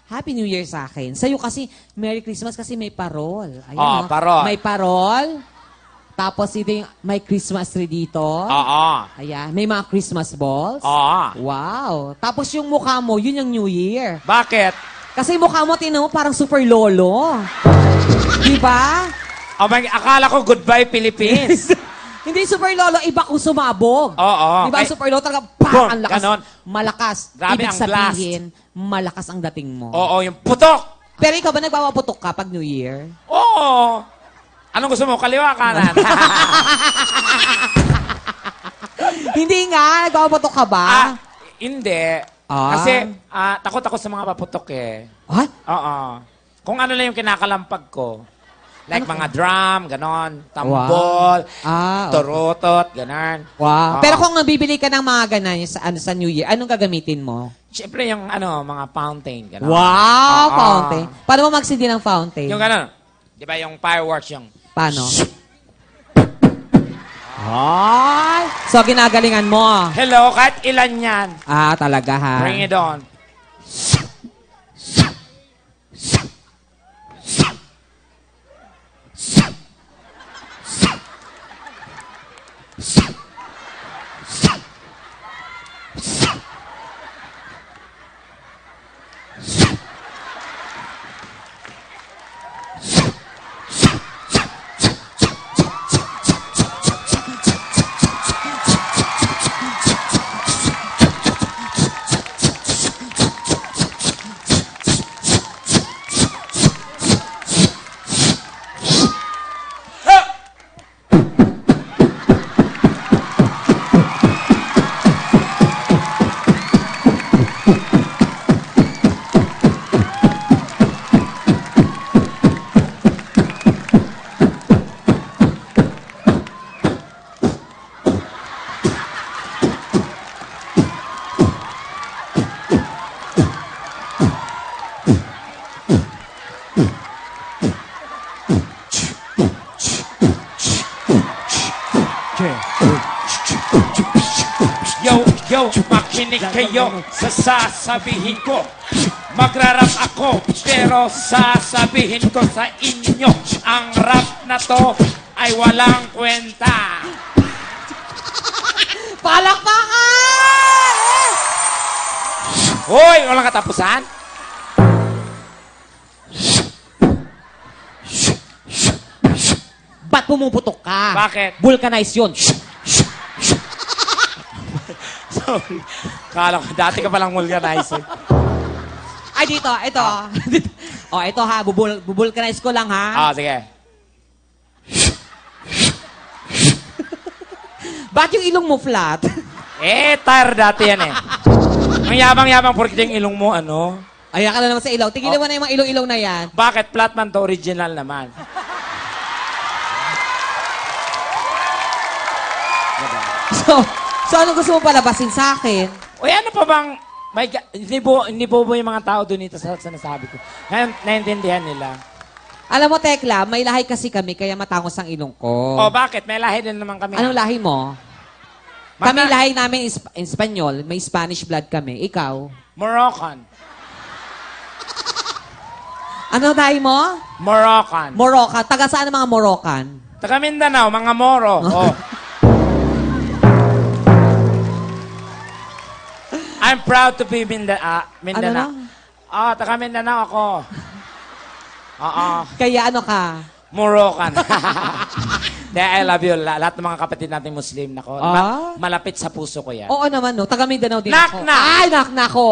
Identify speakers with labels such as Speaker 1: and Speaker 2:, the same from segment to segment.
Speaker 1: Happy New Year sa akin. Sa'yo kasi, Merry Christmas kasi may parol. Ayan,
Speaker 2: Oh,
Speaker 1: no?
Speaker 2: parol.
Speaker 1: May parol. Tapos ito yung may Christmas tree dito.
Speaker 2: Oo.
Speaker 1: Ayan. May mga Christmas balls.
Speaker 2: Oo.
Speaker 1: Wow. Tapos yung mukha mo, yun yung New Year.
Speaker 2: Bakit?
Speaker 1: Kasi mukha mo, tinan mo, parang super lolo. Di ba?
Speaker 2: Oh, akala ko goodbye Philippines.
Speaker 1: Hindi super lolo, iba kung sumabog.
Speaker 2: Oo.
Speaker 1: Di ba?
Speaker 2: Ay,
Speaker 1: Super lolo talaga, bang!
Speaker 2: boom,
Speaker 1: Ang lakas.
Speaker 2: ganon.
Speaker 1: Malakas.
Speaker 2: Grabe
Speaker 1: Ibig
Speaker 2: ang
Speaker 1: sabihin, malakas ang dating mo.
Speaker 2: Oo, yung putok.
Speaker 1: Pero ikaw ba nagpapaputok ka pag New Year?
Speaker 2: Oo. Anong gusto mo? Kaliwa, kanan?
Speaker 1: Hindi nga, nagpapaputok ka ba?
Speaker 2: Hindi.
Speaker 1: Ah.
Speaker 2: Kasi takot ako sa mga paputok eh.
Speaker 1: What?
Speaker 2: Oo. Kung ano lang yung kinakalampag ko. Like
Speaker 1: Ano
Speaker 2: mga drum, ganon, tambol,
Speaker 1: Ah, okay.
Speaker 2: turutot, ganon.
Speaker 1: Wow.
Speaker 2: Oo.
Speaker 1: Pero kung nabibili ka ng mga ganan sa New Year, anong gagamitin mo?
Speaker 2: Siyempre yung mga fountain, ganon.
Speaker 1: Wow,
Speaker 2: Oo.
Speaker 1: fountain. Paano mo magsindi ng fountain?
Speaker 2: Yung ganon. Di ba yung fireworks yung...
Speaker 1: Paano? Ay! So, ginagalingan mo.
Speaker 2: Hello, kahit ilan yan.
Speaker 1: Ah, talaga ha?
Speaker 2: Bring it on. Yo, makinig kayo sa sasabihin ko. Magrarap ako, pero sasabihin ko sa inyo, ang rap na to ay walang kwenta.
Speaker 1: Palakpakan!
Speaker 2: Hoy, walang katapusan?
Speaker 1: Ba't pumuputok ka?
Speaker 2: Bakit?
Speaker 1: Vulcanize yun.
Speaker 2: Sorry. Kala ko, dati ka palang vulcanizing.
Speaker 1: Ay, dito, ito. Oh, ito ha, bubulcanize ko lang ha.
Speaker 2: Sige.
Speaker 1: Ba't yung ilong mo flat?
Speaker 2: Tire dati yan eh. Ang yabang-yabang porque yung ilong mo, ano?
Speaker 1: Ayan ka na naman sa ilaw. Tigilan mo na yung mga ilong-ilong na yan.
Speaker 2: Bakit? Flat man to, original naman.
Speaker 1: So ano gusto mo palabasin sa akin?
Speaker 2: Uy, ano pa bang... Hindi po yung mga tao doon ito sa sinasabi ko. Ngayon, naiintindihan nila.
Speaker 1: Alam mo, Tekla, may lahi kasi kami, kaya matangos ang ilong ko.
Speaker 2: Oh, bakit? May lahi din naman kami.
Speaker 1: Anong lahi mo? Kami lahi namin Espanyol, may Spanish blood kami. Ikaw?
Speaker 2: Moroccan.
Speaker 1: Ano lahi mo?
Speaker 2: Moroccan.
Speaker 1: Moroccan. Taga saan ang mga Moroccan?
Speaker 2: Taga Mindanao, mga Moro. Oh. I'm proud to be Mindanao.
Speaker 1: Ano
Speaker 2: Taga Mindanao ako. Oo.
Speaker 1: Kaya ano ka?
Speaker 2: Moroccan. I love you. Lahat ng mga kapatid nating Muslim. Nako. Malapit sa puso ko yan.
Speaker 1: Oo naman, no. Taga Mindanao din
Speaker 2: Knock,
Speaker 1: ako.
Speaker 2: knock.
Speaker 1: Ay, knock ko.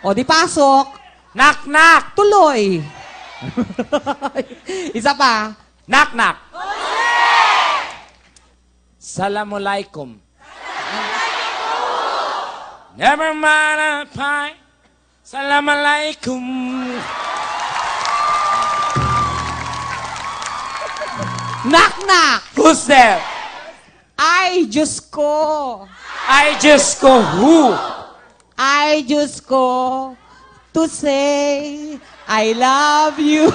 Speaker 1: O, di pasok.
Speaker 2: Knock, knock!
Speaker 1: Tuloy. Isa pa.
Speaker 2: Knock, knock! Assalamualaikum. Never mind a pie. Assalamualaikum.
Speaker 1: Knock.
Speaker 2: Who's there?
Speaker 1: Ay, Diyos ko.
Speaker 2: I just go who?
Speaker 1: Ay, Diyos ko. To say, I love you.